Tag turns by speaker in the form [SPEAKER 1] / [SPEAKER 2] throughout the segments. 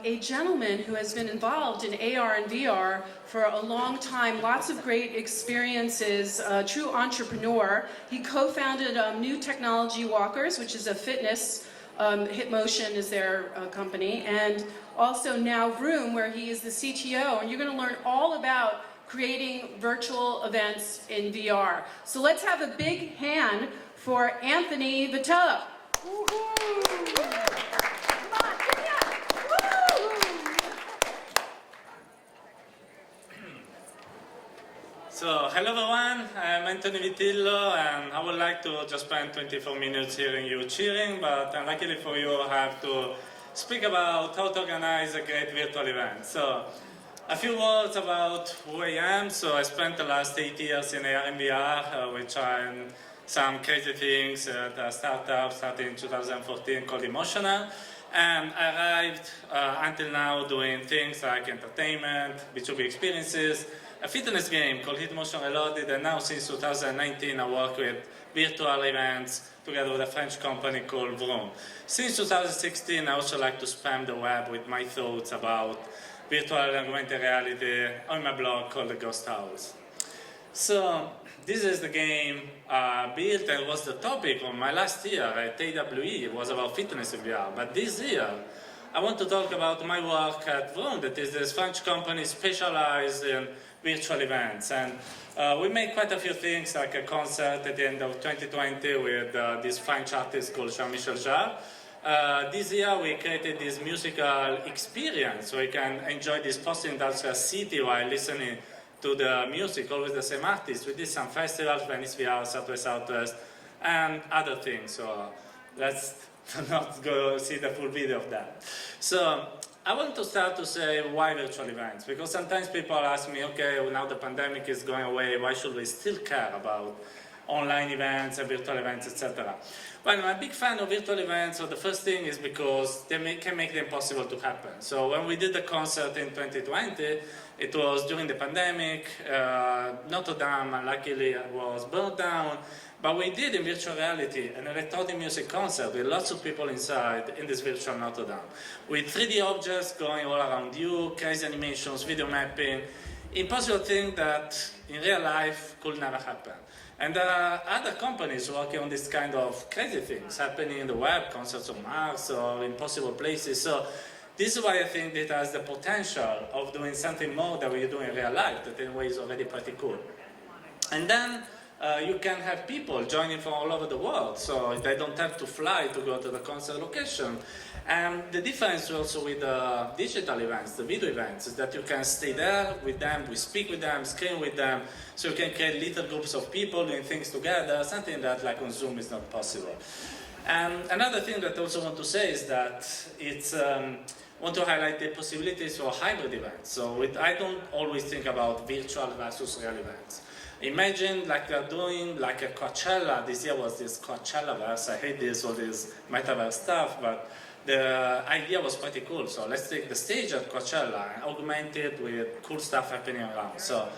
[SPEAKER 1] a gentleman who has been involved in AR and VR for a long time, lots of great experiences, a true entrepreneur. He co-founded New Technology Walkers, which is a fitness, HitMotion is their company, and also now VRrOOm, where he is the CTO, and you're going to learn all about creating virtual events in VR. So let's have a big hand for Antony Vitillo.
[SPEAKER 2] So, hello everyone, I'm Antony Vitillo, and I would like to just spend 24 minutes hearing you cheering, but unluckily for you, I have to speak about how to organize a great virtual event. So, a few words about who I am. So, I spent the last 8 years in AR and VR, which I'm some crazy things at a startup started in 2014 called Emotional. And I arrived until now doing things like entertainment, B2B experiences, a fitness game called HitMotion Reloaded, and now since 2019 I work with virtual events together with a French company called VRrOOm. Since 2016 I also like to spam the web with my thoughts about virtual and augmented reality on my blog called The Ghost House. So this is the game built and was the topic of my last year at AWE. It was about fitness in VR. But this year, I want to talk about my work at VRrOOm, that is this French company specialized in virtual events. And we made quite a few things, like a concert at the end of 2020 with this French artist called Jean-Michel Jarre. This year we created this musical experience where you can enjoy this post-industrial city while listening to the music, always the same artists. We did some festivals, Venice VR, Southwest, and other things. So let's not go see the full video of that. So I want to start to say why virtual events, because sometimes people ask me, okay, well, now the pandemic is going away, why should we still care about online events and virtual events, etc. Well, I'm a big fan of virtual events, so the first thing is because they can make them possible to happen. So when we did the concert in 2020, it was during the pandemic. Notre Dame, luckily, was burned down, but we did in virtual reality an electronic music concert with lots of people inside in this virtual Notre Dame, with 3D objects going all around you, crazy animations, video mapping, impossible thing that in real life could never happen. And there are other companies working on this kind of crazy things happening in the web, concerts on Mars or impossible places. So this is why I think it has the potential of doing something more than we do in real life, that in a way is already pretty cool. And then you can have people joining from all over the world, so they don't have to fly to go to the concert location. And the difference also with the digital events, the video events, is that you can stay there with them, we speak with them, screen with them, so you can create little groups of people doing things together, something that like on Zoom is not possible. And another thing that I also want to say is that it's want to highlight the possibilities for hybrid events. So I don't always think about virtual versus real events. Imagine like they're doing like a Coachella. This year was this Coachella-verse. I hate this, all this metaverse stuff, but the idea was pretty cool. So let's take the stage at Coachella and augment it with cool stuff happening around. So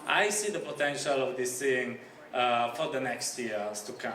[SPEAKER 2] I see the potential of this thing for the next years to come.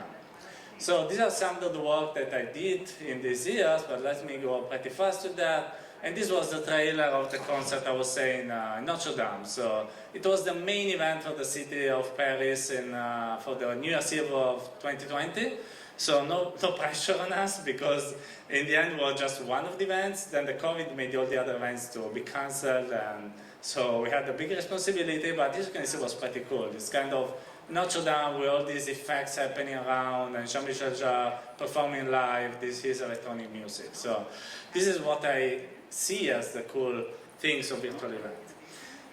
[SPEAKER 2] So these are some of the work that I did in these years, but let me go pretty fast with that. And this was the trailer of the concert I was saying in Notre Dame. So it was the main event for the city of Paris for the New Year's Eve of 2020. So no pressure on us, because in the end it was just one of the events. Then the COVID made all the other events to be cancelled, and so we had a big responsibility, but this you can see was pretty cool. This kind of Notre Dame with all these effects happening around, and Jean-Michel Jarre performing live, this is electronic music. So this is what I see as the cool things of virtual events.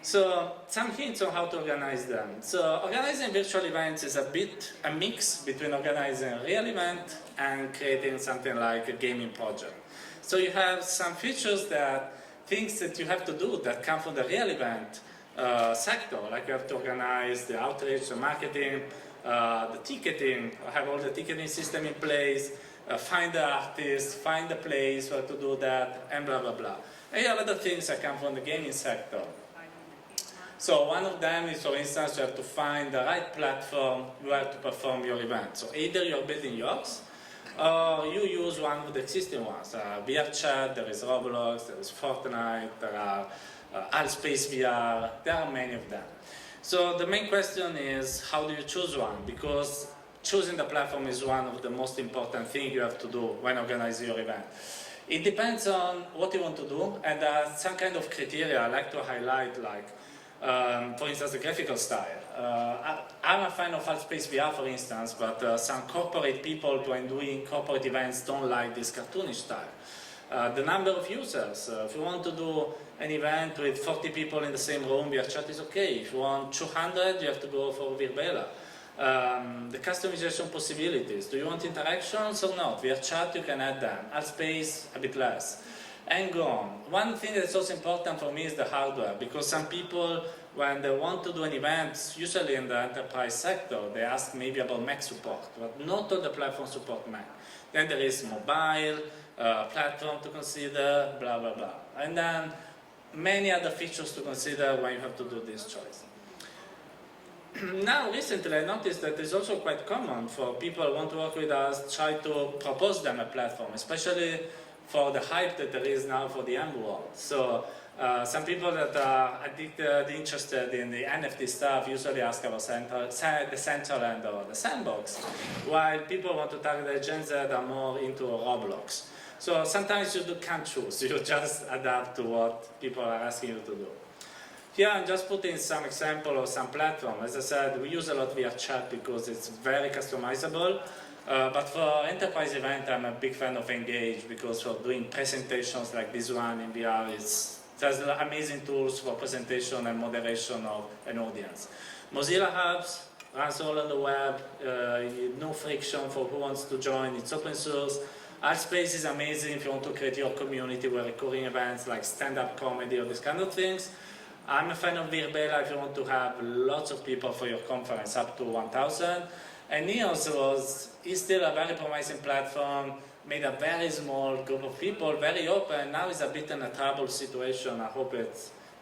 [SPEAKER 2] So some hints on how to organize them. So organizing virtual events is a bit a mix between organizing a real event and creating something like a gaming project. So you have some features that things that you have to do that come from the real event sector, like you have to organize the outreach, the marketing, the ticketing, have all the ticketing system in place, find the artist, find the place where to do that, and blah blah blah. And you have other things that come from the gaming sector. So one of them is, for instance, you have to find the right platform where to perform your event. So either you're building yours, or you use one of the existing ones. VRChat, there is Roblox, there is Fortnite, there are Allspace VR, there are many of them. So the main question is, how do you choose one? Because choosing the platform is one of the most important things you have to do when organizing your event. It depends on what you want to do, and there are some kind of criteria I like to highlight, like, for instance, the graphical style. I'm a fan of Allspace VR, for instance, but some corporate people, when doing corporate events, don't like this cartoonish style. The number of users. If you want to do an event with 40 people in the same room, VRChat is okay. If you want 200, you have to go for VRbella. The customization possibilities. Do you want interactions or not? VRChat, you can add them. Allspace, a bit less. And go on. One thing that's also important for me is the hardware, because some people, when they want to do an event, usually in the enterprise sector, they ask maybe about Mac support, but not all the platforms support Mac. Then there is mobile, platform to consider, blah, blah, blah. And then many other features to consider when you have to do this choice. Now, recently, I noticed that it's also quite common for people who want to work with us, try to propose them a platform, especially for the hype that there is now for the M world. So some people that are addicted, interested in the NFT stuff usually ask about the central end or the sandbox, while people want to target the Gen Z are more into Roblox. So sometimes you can't choose, you just adapt to what people are asking you to do. Here I'm just putting some example of some platform. As I said, we use a lot VRChat because it's very customizable. But for enterprise event, I'm a big fan of Engage, because for doing presentations like this one in VR, there's amazing tools for presentation and moderation of an audience. Mozilla Hubs runs all on the web, no friction for who wants to join, it's open source. Allspace is amazing if you want to create your community with recurring events like stand-up comedy or these kind of things. I'm a fan of VRbella if you want to have lots of people for your conference, up to 1,000. And Neos is still a very promising platform, made a very small group of people, very open. Now it's a bit in a trouble situation. I hope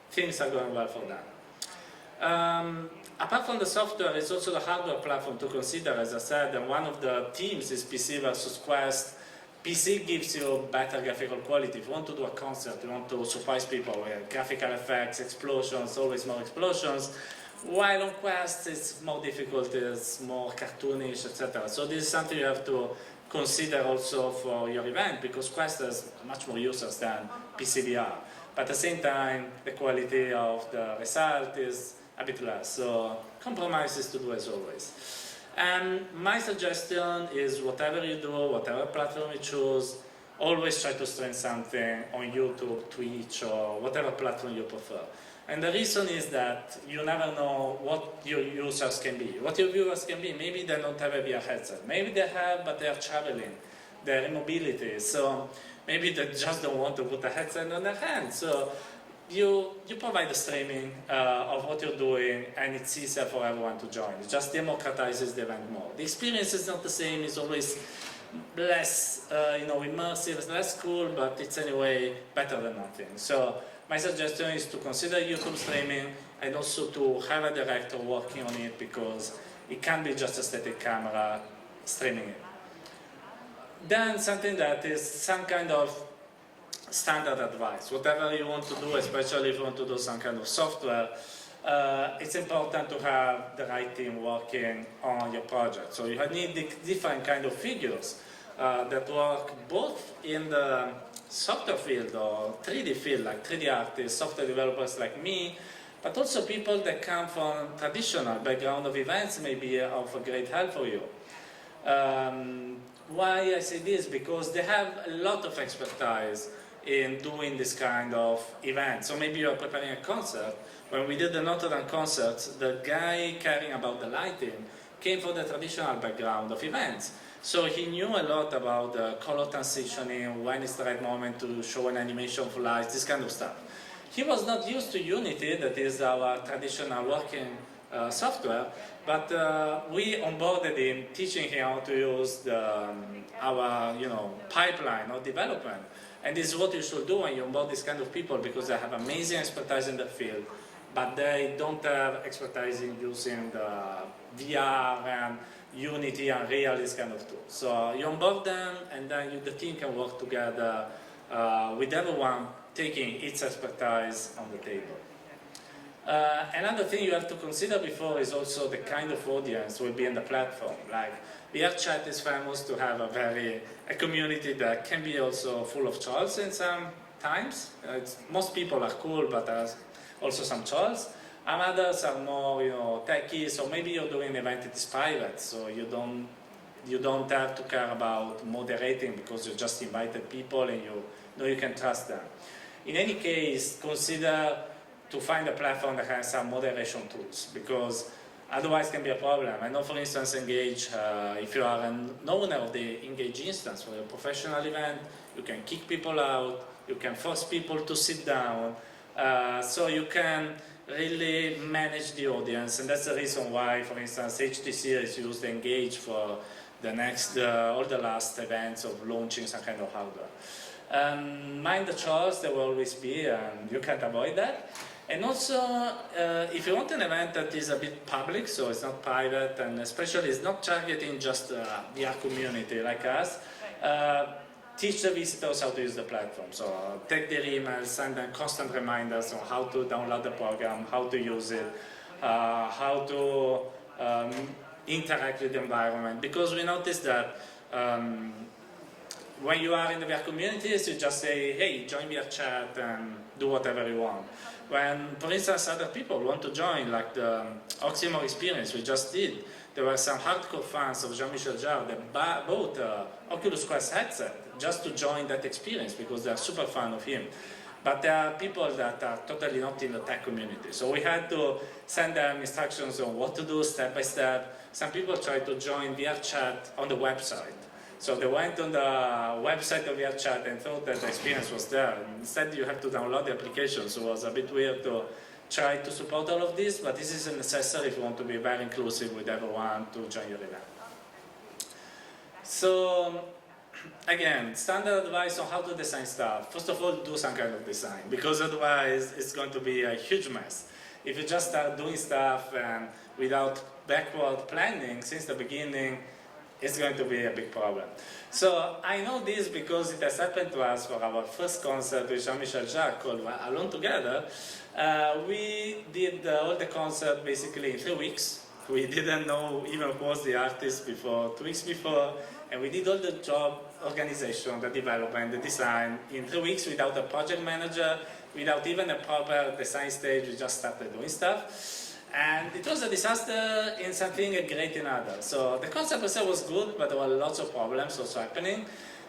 [SPEAKER 2] things are going well for them. Apart from the software, it's also the hardware platform to consider, as I said, and one of the themes is PC versus Quest. PC gives you better graphical quality. If you want to do a concert, you want to surprise people with graphical effects, explosions, always more explosions, while on Quest it's more difficult, it's more cartoonish, etc. So this is something you have to consider also for your event, because Quest has much more users than PC VR. But at the same time, the quality of the result is a bit less. So compromises to do as always. And my suggestion is, whatever you do, whatever platform you choose, always try to stream something on YouTube, Twitch, or whatever platform you prefer. And the reason is that you never know what your users can be, what your viewers can be. Maybe they don't have a VR headset. Maybe they have, but they are traveling. They're in mobility. So maybe they just don't want to put a headset on their hand. So you provide the streaming of what you're doing, and it's easier for everyone to join. It just democratizes the event more. The experience is not the same. It's always less, immersive. It's less cool, but it's anyway better than nothing. So my suggestion is to consider YouTube streaming, and also to have a director working on it, because it can't be just a static camera streaming it. Then something that is some kind of standard advice. Whatever you want to do, especially if you want to do some kind of software, it's important to have the right team working on your project. So you need different kind of figures that work both in the software field or 3D field, like 3D artists, software developers like me, but also people that come from traditional background of events may be of a great help for you. Why I say this? Because they have a lot of expertise in doing this kind of event. So maybe you are preparing a concert. When we did the Notre Dame concert, the guy caring about the lighting came from the traditional background of events. So he knew a lot about the color transitioning, when is the right moment to show an animation for lights, this kind of stuff. He was not used to Unity, that is our traditional working software, but we onboarded him, teaching him how to use our pipeline of development. And this is what you should do when you onboard these kind of people, because they have amazing expertise in the field, but they don't have expertise in using the VR and Unity, Unreal, this kind of tools. So you onboard them, and then the team can work together with everyone taking its expertise on the table. Another thing you have to consider before is also the kind of audience will be in the platform. Like VRChat is famous to have a community that can be also full of trolls in some times. Most people are cool, but there's also some trolls. And others are more, techie. So maybe you're doing an event that is private, so you don't have to care about moderating because you just invited people and you know you can trust them. In any case, consider to find a platform that has some moderation tools, because otherwise it can be a problem. I know, for instance, Engage, if you are an owner of the Engage instance for a professional event, you can kick people out, you can force people to sit down, so you can really manage the audience, and that's the reason why, for instance, HTC has used Engage for the next, all the last events of launching some kind of hardware. Mind the trolls, there will always be, and you can't avoid that. And also, if you want an event that is a bit public, so it's not private, and especially it's not targeting just the VR community like us, teach the visitors how to use the platform. So take their emails, send them constant reminders on how to download the program, how to use it, how to interact with the environment. Because we noticed that when you are in the VR communities, you just say, hey, join VRChat and do whatever you want. When, for instance, other people want to join, like the Oxymore experience we just did, there were some hardcore fans of Jean-Michel Jarre that bought an Oculus Quest headset just to join that experience because they are super fan of him. But there are people that are totally not in the tech community. So we had to send them instructions on what to do step by step. Some people tried to join VRChat on the website. So they went on the website of VRChat and thought that the experience was there. Instead, you have to download the application, so it was a bit weird to try to support all of this, but this is necessary if you want to be very inclusive with everyone to join your event. So, again, standard advice on how to design stuff. First of all, do some kind of design, because otherwise it's going to be a huge mess. If you just start doing stuff and without backward planning since the beginning, it's going to be a big problem. So I know this because it has happened to us for our first concert with Jean-Michel Jarre called Alone Together. We did all the concert basically in 3 weeks. We didn't know even who was the artist before, 2 weeks before, and we did all the job organization, the development, the design in 3 weeks without a project manager, without even a proper design stage. We just started doing stuff. And it was a disaster in something and great in others. So the concept per se was good, but there were lots of problems also happening.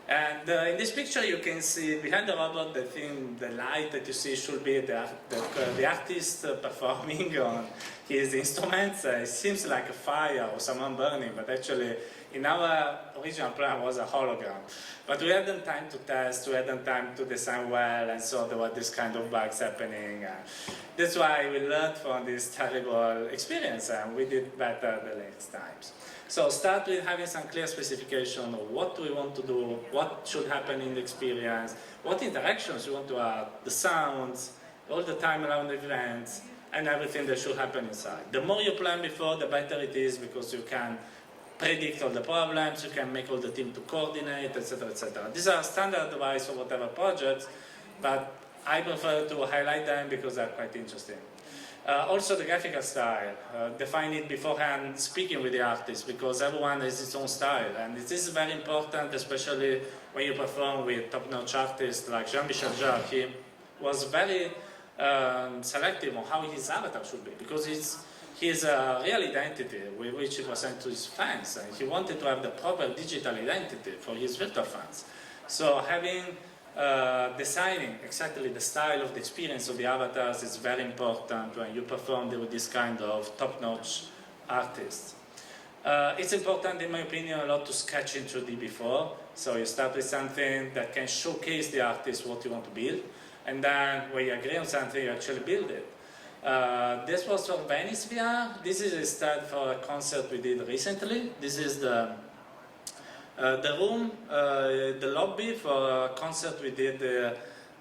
[SPEAKER 2] And in this picture you can see behind the robot, the light that you see should be the artist performing on his instruments. It seems like a fire or someone burning, but actually in our original plan was a hologram. But we hadn't time to test, we hadn't time to design well, and so there were this kind of bugs happening. That's why we learned from this terrible experience, and we did better the next times. So start with having some clear specification of what we want to do, what should happen in the experience, what interactions you want to add, the sounds, all the time around the events, and everything that should happen inside. The more you plan before, the better it is, because you can predict all the problems, you can make all the team to coordinate, etc., etc. These are standard advice for whatever projects, but I prefer to highlight them because they're quite interesting. Also the graphical style, define it beforehand, speaking with the artist, because everyone has its own style, and this is very important, especially when you perform with top-notch artists like Jean-Michel Jarre. He was very selective on how his avatar should be, because he has a real identity with which he presents to his fans, and he wanted to have the proper digital identity for his virtual fans. So designing exactly the style of the experience of the avatars is very important when you perform with this kind of top-notch artists. It's important, in my opinion, a lot to sketch in 3D before. So you start with something that can showcase the artist what you want to build, and then when you agree on something, you actually build it. This was for Venice VR. This is a start for a concert we did recently. This is the room, the lobby for a concert we did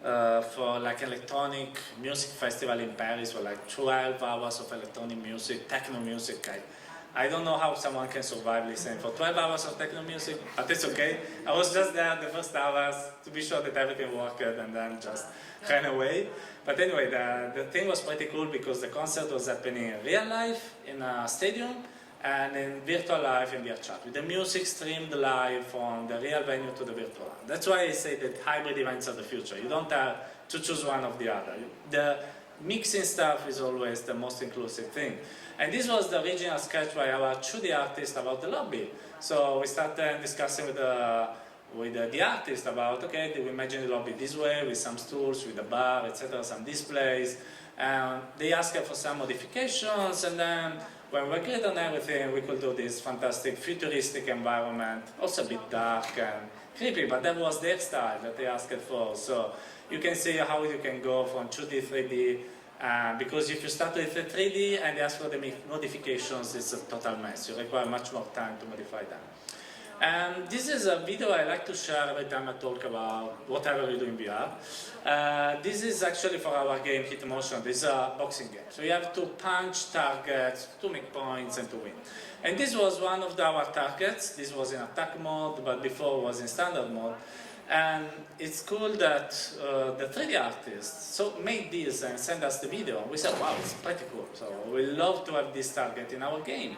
[SPEAKER 2] for like electronic music festival in Paris, for like 12 hours of electronic music, techno music. I don't know how someone can survive listening for 12 hours of techno music, but it's okay. I was just there the first hours to be sure that everything worked and then just ran away. But anyway, the thing was pretty cool because the concert was happening in real life in a stadium and in virtual life in VRchat, with the music streamed live from the real venue to the virtual one. That's why I say that hybrid events are the future. You don't have to choose one or the other. The mixing stuff is always the most inclusive thing. And this was the original sketch by our 2D artist about the lobby. So we started discussing with the artist about, okay, do we imagine the lobby this way, with some stools, with a bar, etc., some displays. And they asked for some modifications, and then when we agreed on everything, we could do this fantastic futuristic environment, also a bit dark and creepy, but that was their style that they asked for. So you can see how you can go from 2D, 3D, because if you start with 3D and ask for the modifications, it's a total mess. You require much more time to modify them. And this is a video I like to share every time I talk about whatever you do in VR. This is actually for our game Hit Motion. This is a boxing game. So you have to punch targets to make points and to win. And this was one of our targets. This was in attack mode, but before it was in standard mode. And it's cool that the 3D artists made this and sent us the video. We said, wow, it's pretty cool. So we love to have this target in our game.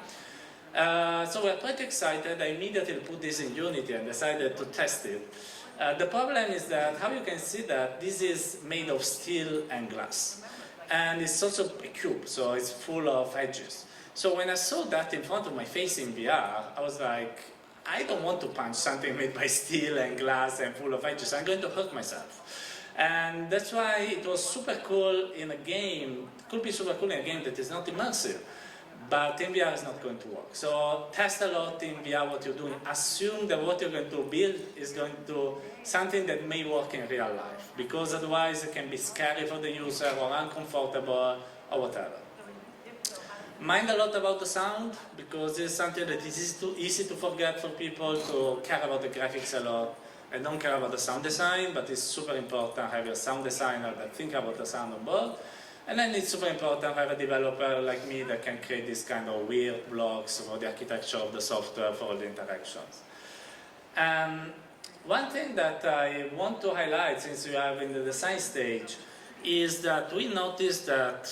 [SPEAKER 2] So we're pretty excited. I immediately put this in Unity and decided to test it. The problem is that, how you can see that this is made of steel and glass. And it's also a cube, so it's full of edges. So when I saw that in front of my face in VR, I was like, I don't want to punch something made by steel and glass and full of edges. I'm going to hurt myself. And that's why it was super cool in a game. It could be super cool in a game that is not immersive. But in VR is not going to work. So test a lot in VR what you're doing. Assume that what you're going to build is going to something that may work in real life. Because otherwise it can be scary for the user or uncomfortable or whatever. Mind a lot about the sound, because it's something that is easy to forget for people to care about the graphics a lot and don't care about the sound design, but it's super important to have a sound designer that think about the sound on board. And then it's super important to have a developer like me that can create this kind of weird blocks for the architecture of the software for all the interactions. One thing that I want to highlight, since we are in the design stage, is that we noticed that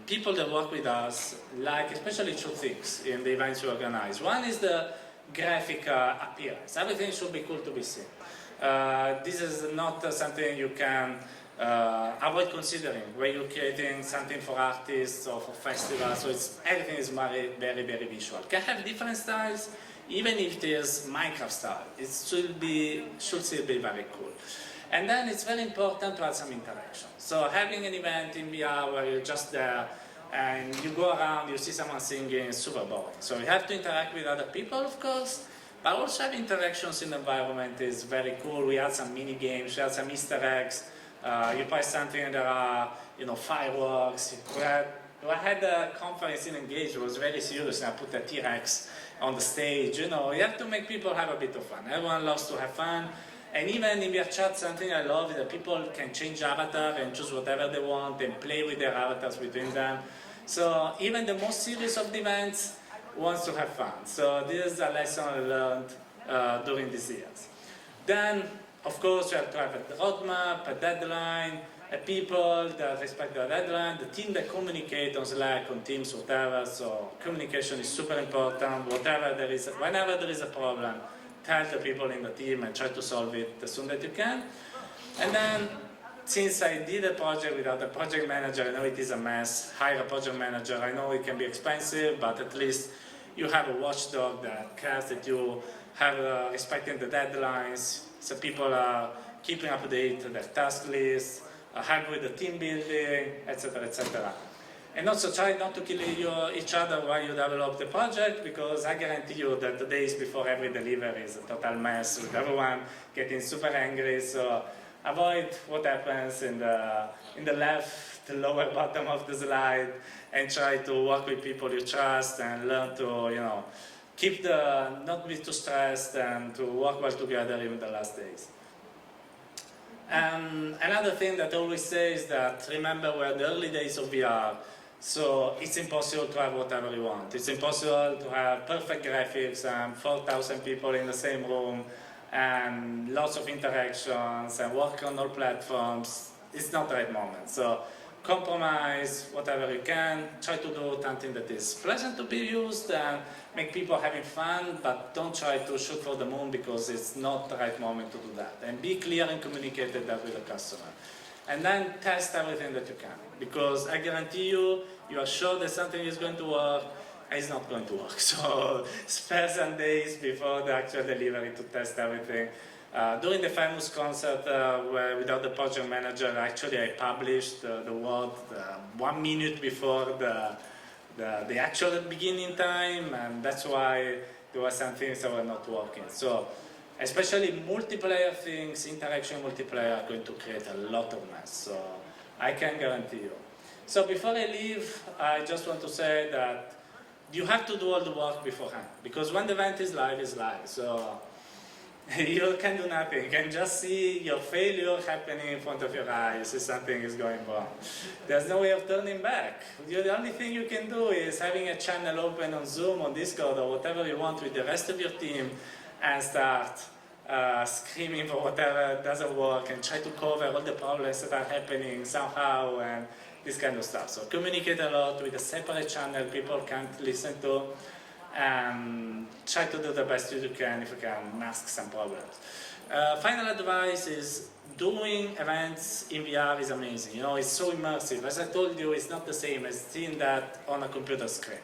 [SPEAKER 2] people that work with us like especially two things in the events we organize. One is the graphic appearance. Everything should be cool to be seen. This is not something you can avoid considering when you're creating something for artists or for festivals. So everything is very, very, very visual. Can have different styles, even if there's Minecraft style. It should still be very cool. And then it's very important to have some interaction. So having an event in VR where you're just there and you go around, you see someone singing, is super boring. So you have to interact with other people, of course, but also have interactions in the environment is very cool. We had some mini games, we had some Easter eggs. You buy something and there are, fireworks. We had a conference in Engage, it was very serious, and I put a T-Rex on the stage. You have to make people have a bit of fun. Everyone loves to have fun. And even in VRchat, something I love is that people can change avatar and choose whatever they want and play with their avatars between them. So even the most serious of the events wants to have fun. So this is a lesson I learned during these years. Then, of course, you have to have a roadmap, a deadline, people that respect the deadline, the team that communicate on Slack, on Teams, whatever. So communication is super important. Whenever there is a problem, tell the people in the team and try to solve it as soon as you can. And then, since I did a project without a project manager, I know it is a mess. Hire a project manager. I know it can be expensive, but at least you have a watchdog that cares that you have respecting the deadlines, so people are keeping up to date their task list, help with the team building, etc., etc. And also try not to kill each other while you develop the project, because I guarantee you that the days before every delivery is a total mess with everyone getting super angry. So avoid what happens in the left, lower bottom of the slide, and try to work with people you trust and learn to, not be too stressed and to work well together even the last days. Another thing that I always say is that remember we're the early days of VR. So it's impossible to have whatever you want. It's impossible to have perfect graphics and 4,000 people in the same room and lots of interactions and work on all platforms. It's not the right moment. So compromise whatever you can. Try to do something that is pleasant to be used and make people having fun, but don't try to shoot for the moon because it's not the right moment to do that. And be clear and communicate that with the customer. And then test everything that you can, because I guarantee you, you are sure that something is going to work, and it's not going to work. So spare some days before the actual delivery to test everything. During the famous concert where without the project manager, actually I published the word 1 minute before the actual beginning time, and that's why there were some things that were not working. So especially multiplayer things, interaction multiplayer are going to create a lot of mess, so I can guarantee you. So before I leave, I just want to say that you have to do all the work beforehand, because when the event is live, it's live. So you can do nothing. You can just see your failure happening in front of your eyes if something is going wrong. There's no way of turning back. The only thing you can do is having a channel open on Zoom, on Discord, or whatever you want with the rest of your team, and start screaming for whatever doesn't work and try to cover all the problems that are happening somehow and this kind of stuff. So communicate a lot with a separate channel people can't listen to, and try to do the best you can if you can mask some problems. Final advice is doing events in VR is amazing. You know, it's so immersive. As I told you, it's not the same as seeing that on a computer screen.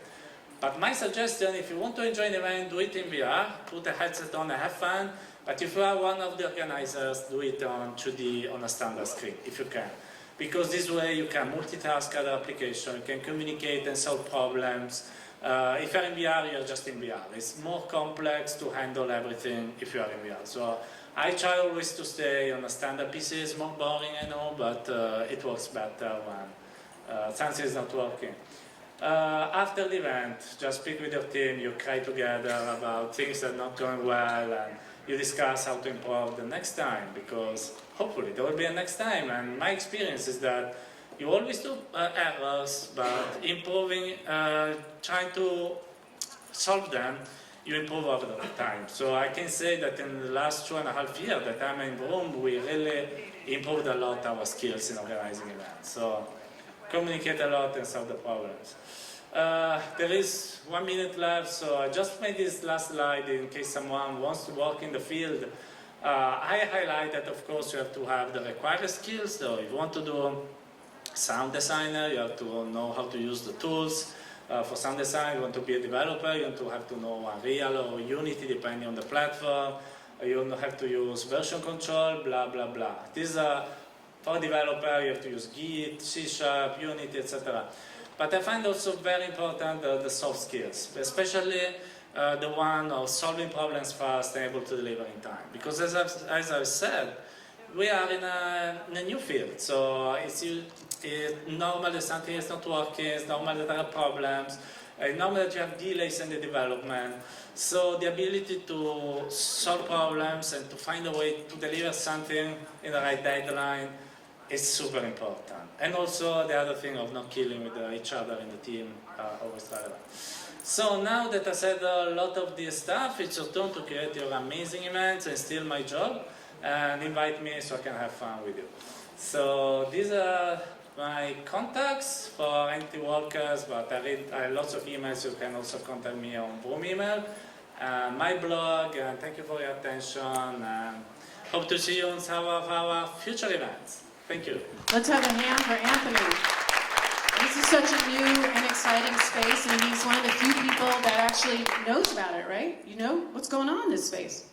[SPEAKER 2] But my suggestion, if you want to enjoy an event, do it in VR, put a headset on and have fun. But if you are one of the organizers, do it on 2D on a standard screen, if you can. Because this way you can multitask other applications, you can communicate and solve problems. If you're in VR, you're just in VR. It's more complex to handle everything if you are in VR. So I try always to stay on a standard PC. It's more boring, I know, but it works better when something is not working. After the event, just speak with your team, you cry together about things that are not going well, and you discuss how to improve the next time, because hopefully there will be a next time. And my experience is that you always do errors, but improving, trying to solve them, you improve over the time. So I can say that in the last 2.5 years that I'm in VRrOOm, we really improved a lot our skills in organizing events. So communicate a lot and solve the problems. There is 1 minute left, so I just made this last slide in case someone wants to work in the field. I highlight that, of course, you have to have the required skills. So if you want to do sound designer, you have to know how to use the tools. For sound design, you want to be a developer, you want to have to know Unreal or Unity, depending on the platform. You have to use version control, blah, blah, blah. These are, for a developer, you have to use Git, C#, Unity, etc. But I find also very important the soft skills, especially the one of solving problems fast and able to deliver in time. Because as I've said, we are in a new field, so it's normal that something is not working, it's normal that there are problems, it's normal that you have delays in the development. So the ability to solve problems and to find a way to deliver something in the right deadline is super important. And also the other thing of not killing with each other in the team, always relevant. So now that I said a lot of this stuff, it's your turn to create your amazing events and steal my job, and invite me so I can have fun with you. So these are my contacts for entity workers, but I read lots of emails. You can also contact me on VRrOOm email, my blog, and thank you for your attention, and hope to see you on some of our future events. Thank you.
[SPEAKER 1] Let's have a hand for Anthony. This is such a new and exciting space, and he's one of the few people that actually knows about it, right? You know what's going on in this space.